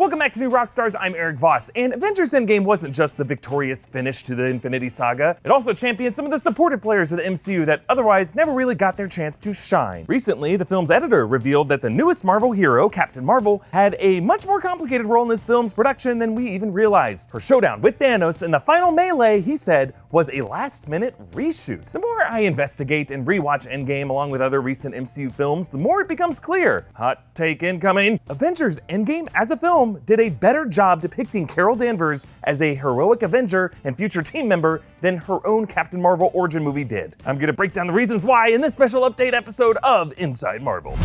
Welcome back to New Rockstars, I'm Erik Voss, and Avengers Endgame wasn't just the victorious finish to the Infinity Saga, it also championed some of the supportive players of the MCU that otherwise never really got their chance to shine. Recently, the film's editor revealed that the newest Marvel hero, Captain Marvel, had a much more complicated role in this film's production than we even realized. Her showdown with Thanos in the final melee, he said, was a last-minute reshoot. The more I investigate and rewatch Endgame along with other recent MCU films, the more it becomes clear. Hot take incoming. Avengers Endgame as a film did a better job depicting Carol Danvers as a heroic Avenger and future team member than her own Captain Marvel origin movie did. I'm gonna break down the reasons why in this special update episode of Inside Marvel.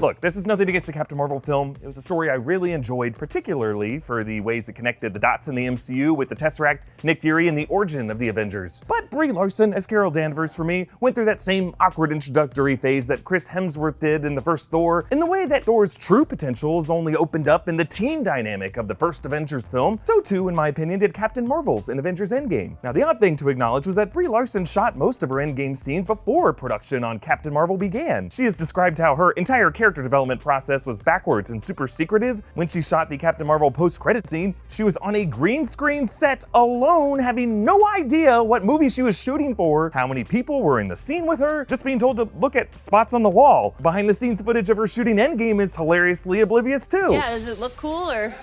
Look, this is nothing against the Captain Marvel film. It was a story I really enjoyed, particularly for the ways it connected the dots in the MCU with the Tesseract, Nick Fury, and the origin of the Avengers. But Brie Larson as Carol Danvers, for me, went through that same awkward introductory phase that Chris Hemsworth did in the first Thor, in the way that Thor's true potential is only opened up in the team dynamic of the first Avengers film. So too, in my opinion, did Captain Marvel's in Avengers Endgame. Now, the odd thing to acknowledge was that Brie Larson shot most of her Endgame scenes before production on Captain Marvel began. She has described how her entire character development process was backwards and super secretive. When she shot the Captain Marvel post-credit scene, she was on a green screen set alone, having no idea what movie she was shooting for, how many people were in the scene with her, just being told to look at spots on the wall. Behind the scenes footage of her shooting Endgame is hilariously oblivious too. Yeah, does it look cool or?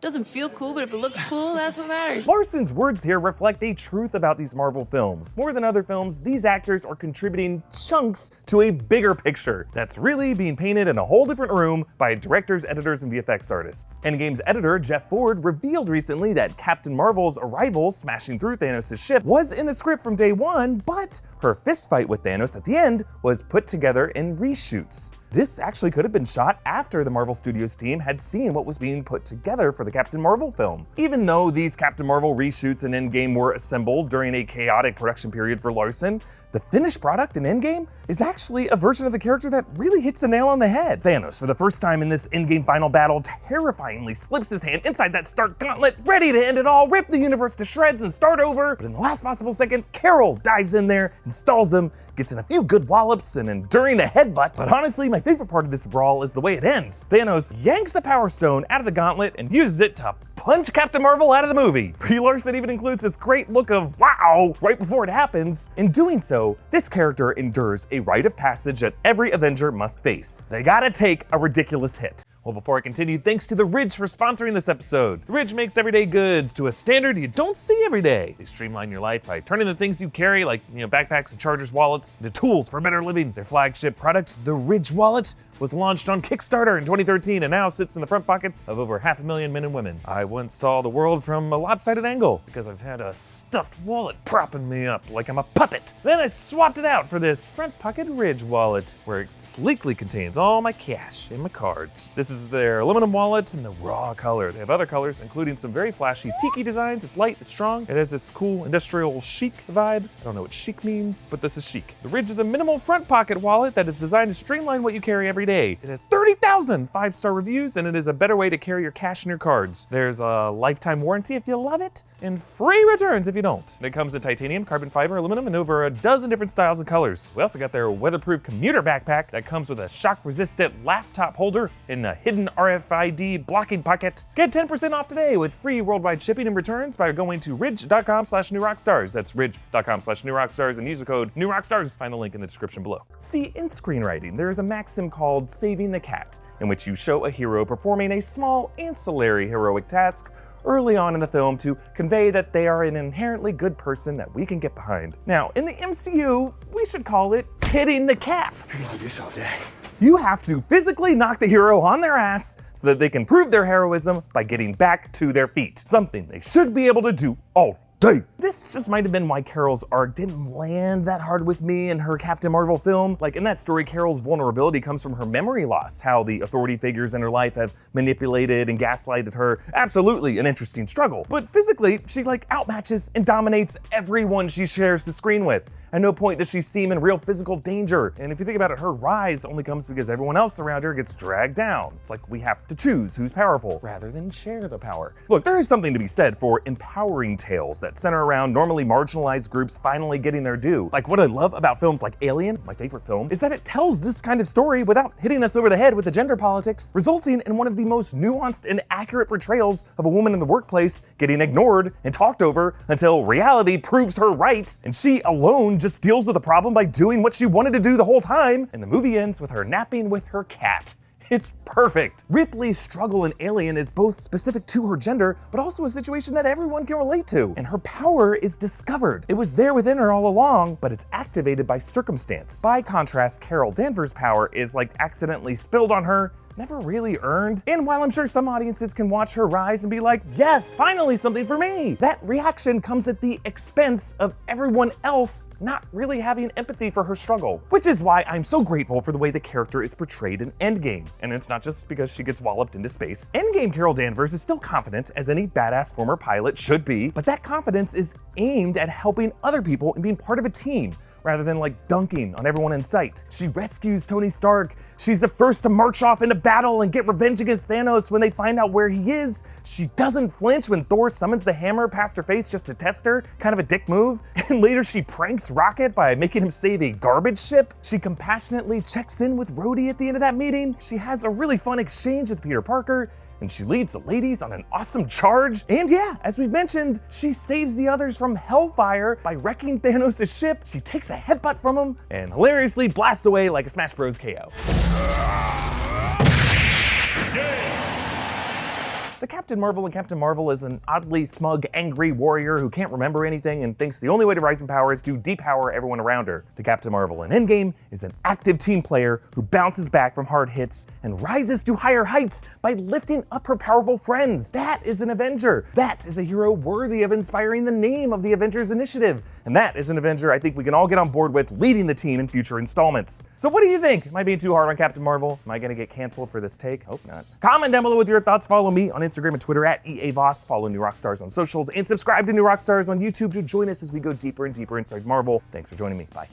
Doesn't feel cool, but if it looks cool, that's what matters. Larson's words here reflect a truth about these Marvel films. More than other films, these actors are contributing chunks to a bigger picture that's really being painted in a whole different room by directors, editors, and VFX artists. Endgame's editor, Jeff Ford, revealed recently that Captain Marvel's arrival smashing through Thanos' ship was in the script from day one, but her fistfight with Thanos at the end was put together in reshoots. This actually could have been shot after the Marvel Studios team had seen what was being put together for the Captain Marvel film. Even though these Captain Marvel reshoots in Endgame were assembled during a chaotic production period for Larson, the finished product in Endgame is actually a version of the character that really hits the nail on the head. Thanos, for the first time in this Endgame final battle, terrifyingly slips his hand inside that Stark gauntlet, ready to end it all, rip the universe to shreds and start over. But in the last possible second, Carol dives in there, installs him, gets in a few good wallops and enduring a headbutt. But honestly, my favorite part of this brawl is the way it ends. Thanos yanks a Power Stone out of the gauntlet and uses it to punch Captain Marvel out of the movie. Brie Larson even includes this great look of wow right before it happens. In doing so, this character endures a rite of passage that every Avenger must face. They gotta take a ridiculous hit. Well, before I continue, thanks to The Ridge for sponsoring this episode. The Ridge makes everyday goods to a standard you don't see every day. They streamline your life by turning the things you carry, like backpacks and chargers, wallets, into tools for better living. Their flagship product, the Ridge Wallet, was launched on Kickstarter in 2013 and now sits in the front pockets of over 500,000 men and women. I once saw the world from a lopsided angle because I've had a stuffed wallet propping me up like I'm a puppet. Then I swapped it out for this front pocket Ridge Wallet, where it sleekly contains all my cash and my cards. This is their aluminum wallet in the raw color. They have other colors, including some very flashy tiki designs. It's light, it's strong. It has this cool industrial chic vibe. I don't know what chic means, but this is chic. The Ridge is a minimal front pocket wallet that is designed to streamline what you carry every day. It has 30,000 5-star reviews, and it is a better way to carry your cash and your cards. There's a lifetime warranty if you love it, and free returns if you don't. And it comes in titanium, carbon fiber, aluminum, and over a dozen different styles and colors. We also got their weatherproof commuter backpack that comes with a shock-resistant laptop holder and a hidden RFID blocking pocket. Get 10% off today with free worldwide shipping and returns by going to ridge.com/newrockstars. That's ridge.com/newrockstars and use the code newrockstars. Find the link in the description below. See, in screenwriting, there is a maxim called saving the cat, in which you show a hero performing a small ancillary heroic task early on in the film to convey that they are an inherently good person that we can get behind. Now, in the MCU, we should call it hitting the cap. I can do this all day. You have to physically knock the hero on their ass so that they can prove their heroism by getting back to their feet. Something they should be able to do all day. This just might have been why Carol's arc didn't land that hard with me in her Captain Marvel film. Like in that story, Carol's vulnerability comes from her memory loss, how the authority figures in her life have manipulated and gaslighted her. Absolutely an interesting struggle. But physically, she outmatches and dominates everyone she shares the screen with. At no point does she seem in real physical danger. And if you think about it, her rise only comes because everyone else around her gets dragged down. It's like we have to choose who's powerful rather than share the power. Look, there is something to be said for empowering tales that that center around normally marginalized groups finally getting their due. Like, what I love about films like Alien, my favorite film, is that it tells this kind of story without hitting us over the head with the gender politics, resulting in one of the most nuanced and accurate portrayals of a woman in the workplace getting ignored and talked over until reality proves her right, and she alone just deals with the problem by doing what she wanted to do the whole time, and the movie ends with her napping with her cat. It's perfect. Ripley's struggle in Alien is both specific to her gender, but also a situation that everyone can relate to. And her power is discovered. It was there within her all along, but it's activated by circumstance. By contrast, Carol Danvers' power is like accidentally spilled on her, never really earned. And while I'm sure some audiences can watch her rise and be like, yes, finally something for me, that reaction comes at the expense of everyone else not really having empathy for her struggle. Which is why I'm so grateful for the way the character is portrayed in Endgame. And it's not just because she gets walloped into space. Endgame Carol Danvers is still confident, as any badass former pilot should be, but that confidence is aimed at helping other people and being part of a team, rather than like dunking on everyone in sight. She rescues Tony Stark. She's the first to march off into battle and get revenge against Thanos when they find out where he is. She doesn't flinch when Thor summons the hammer past her face just to test her, kind of a dick move. And later she pranks Rocket by making him save a garbage ship. She compassionately checks in with Rhodey at the end of that meeting. She has a really fun exchange with Peter Parker, and she leads the ladies on an awesome charge. And yeah, as we've mentioned, she saves the others from hellfire by wrecking Thanos' ship. She takes a headbutt from him and hilariously blasts away like a Smash Bros. KO. The Captain Marvel in Captain Marvel is an oddly smug, angry warrior who can't remember anything and thinks the only way to rise in power is to depower everyone around her. The Captain Marvel in Endgame is an active team player who bounces back from hard hits and rises to higher heights by lifting up her powerful friends. That is an Avenger. That is a hero worthy of inspiring the name of the Avengers Initiative. And that is an Avenger I think we can all get on board with leading the team in future installments. So what do you think? Am I being too hard on Captain Marvel? Am I gonna get canceled for this take? Hope not. Comment down below with your thoughts. Follow me on Instagram and Twitter at EA Voss. Follow New Rockstars on socials and subscribe to New Rockstars on YouTube to join us as we go deeper and deeper inside Marvel. Thanks for joining me. Bye.